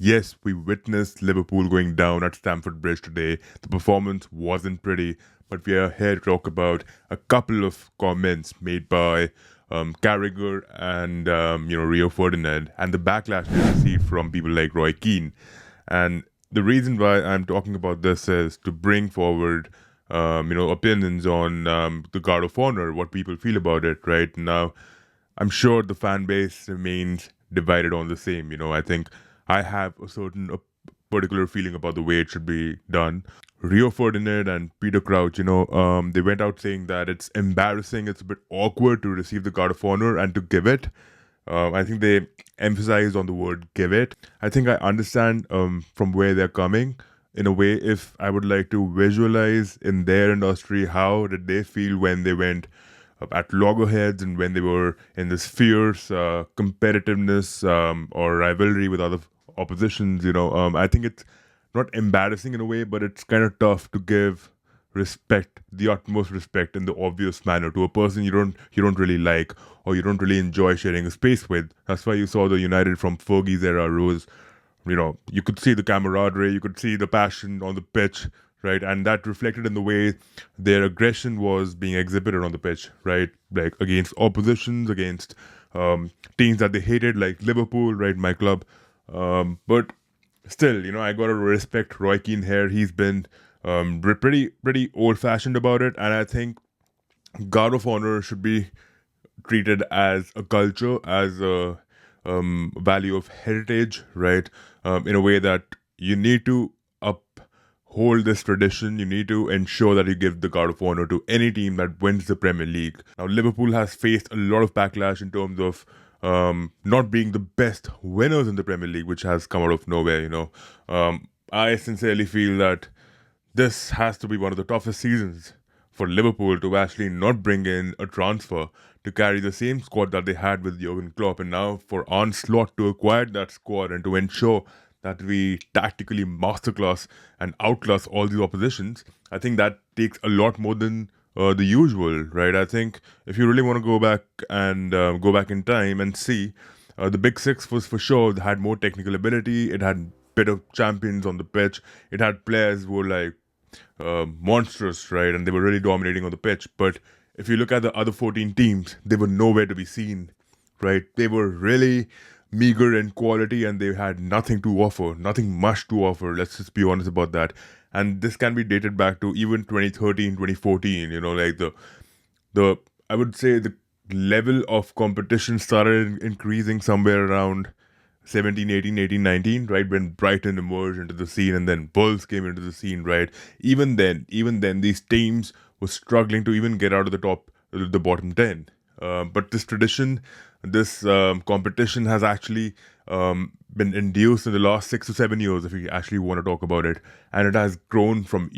Yes, we witnessed Liverpool going down at Stamford Bridge today. The performance wasn't pretty, but we are here to talk about a couple of comments made by Carragher and Rio Ferdinand, and the backlash they received from people like Roy Keane. And the reason why I'm talking about this is to bring forward opinions on the Guard of Honor, what people feel about it right now. I'm sure the fan base remains divided on the same. I think I have a certain particular feeling about the way it should be done. Rio Ferdinand and Peter Crouch, they went out saying that it's embarrassing, it's a bit awkward to receive the Guard of Honor and to give it. I think they emphasized on the word give it. I think I understand from where they're coming. In a way, if I would like to visualize in their industry, how did they feel when they went at loggerheads and when they were in this fierce competitiveness or rivalry with other oppositions, I think it's not embarrassing in a way, but it's kind of tough to give respect, the utmost respect in the obvious manner to a person you don't really like or you don't really enjoy sharing a space with. That's why you saw the United from Fergie's era rose. You could see the camaraderie, you could see the passion on the pitch, right? And that reflected in the way their aggression was being exhibited on the pitch, right? Like against oppositions, against teams that they hated, like Liverpool, right? My club. But still, I gotta respect Roy Keane here. He's been pretty old fashioned about it, and I think Guard of Honor should be treated as a culture, as a value of heritage, right? In a way that you need to uphold this tradition. You need to ensure that you give the Guard of Honor to any team that wins the Premier League. Now, Liverpool has faced a lot of backlash in terms of not being the best winners in the Premier League, which has come out of nowhere. I sincerely feel that this has to be one of the toughest seasons for Liverpool to actually not bring in a transfer to carry the same squad that they had with Jurgen Klopp, and now for Onslaught to acquire that squad and to ensure that we tactically masterclass and outclass all the oppositions. I think that takes a lot more than the usual, right? I think if you really want to go back in time and see, the Big Six was for sure had more technical ability. It had better champions on the pitch. It had players who were like monstrous, right? And they were really dominating on the pitch. But if you look at the other 14 teams, they were nowhere to be seen, right? They were really meager in quality and they had nothing to offer, nothing much to offer. Let's just be honest about that. And this can be dated back to even 2013, 2014, like the I would say the level of competition started increasing somewhere around 17, 18, 18, 19, right? When Brighton emerged into the scene and then Bulls came into the scene, right? Even then, these teams were struggling to even get out of the bottom 10. But this tradition, this competition has actually been induced in the last 6 to 7 years, if we actually want to talk about it. And it has grown from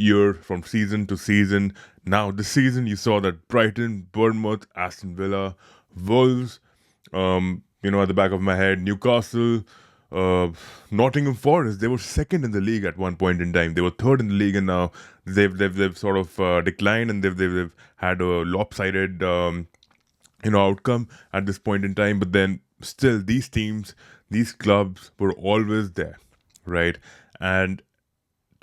season to season. Now, this season, you saw that Brighton, Bournemouth, Aston Villa, Wolves, at the back of my head, Newcastle, uh, Nottingham Forest. They were second in the league at one point in time. They were third in the league, and now they've sort of declined, and they've had a lopsided outcome at this point in time. But then still, these teams, these clubs were always there, right? And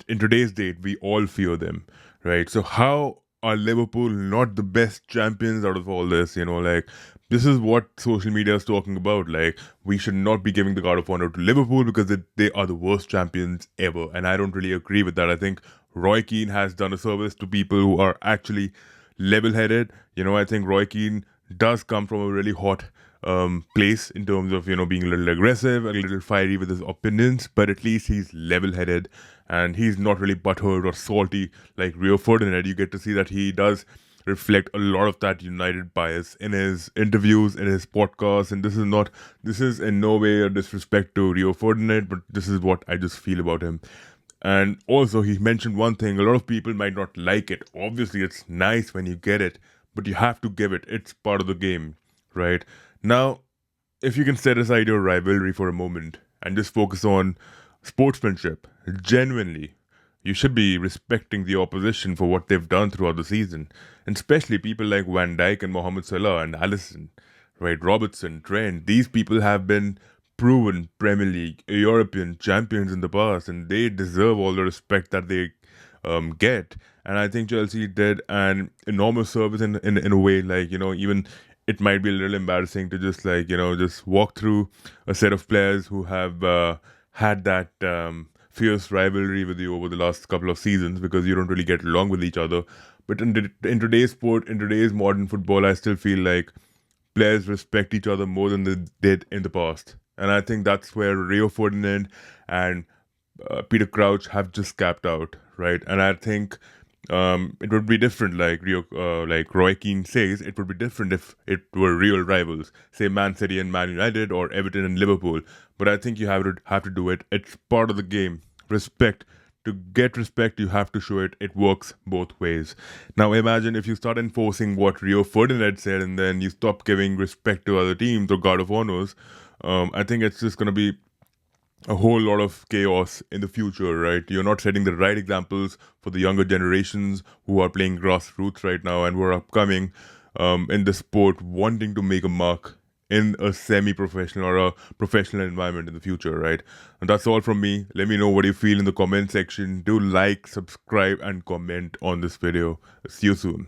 in today's date, we all fear them, right? So how are Liverpool not the best champions out of all this? Like this is what social media is talking about. Like we should not be giving the Guard of Honor to Liverpool because they are the worst champions ever, and I don't really agree with that. I think Roy Keane has done a service to people who are actually level-headed. I think Roy Keane does come from a really hot place in terms of being a little aggressive, a little fiery with his opinions, but at least he's level-headed and he's not really butthurt or salty like Rio Ferdinand. You get to see that he does reflect a lot of that United bias in his interviews, in his podcasts, and this is in no way a disrespect to Rio Ferdinand, but this is what I just feel about him. And also, he mentioned one thing: a lot of people might not like it. Obviously, it's nice when you get it, but you have to give it. It's part of the game, right? Now, if you can set aside your rivalry for a moment and just focus on sportsmanship, genuinely, you should be respecting the opposition for what they've done throughout the season, and especially people like Van Dijk and Mohamed Salah and Alisson, right? Robertson, Trent. These people have been proven Premier League, European champions in the past, and they deserve all the respect that they get. And I think Chelsea did an enormous service in a way, like, even it might be a little embarrassing to just, like, just walk through a set of players who have had that fierce rivalry with you over the last couple of seasons, because you don't really get along with each other. But in today's sport, in today's modern football, I still feel like players respect each other more than they did in the past. And I think that's where Rio Ferdinand and Peter Crouch have just capped out, right? And I think it would be different, like Roy Keane says, it would be different if it were real rivals, say Man City and Man United, or Everton and Liverpool. But I think you have to do it. It's part of the game. Respect. To get respect, you have to show it. It works both ways. Now, imagine if you start enforcing what Rio Ferdinand said, and then you stop giving respect to other teams or guard of honors. I think it's just going to be a whole lot of chaos in the future, right? You're not setting the right examples for the younger generations who are playing grassroots right now and who are upcoming in the sport, wanting to make a mark in a semi-professional or a professional environment in the future, right? And that's all from me. Let me know what you feel in the comment section. Do like, subscribe, and comment on this video. See you soon.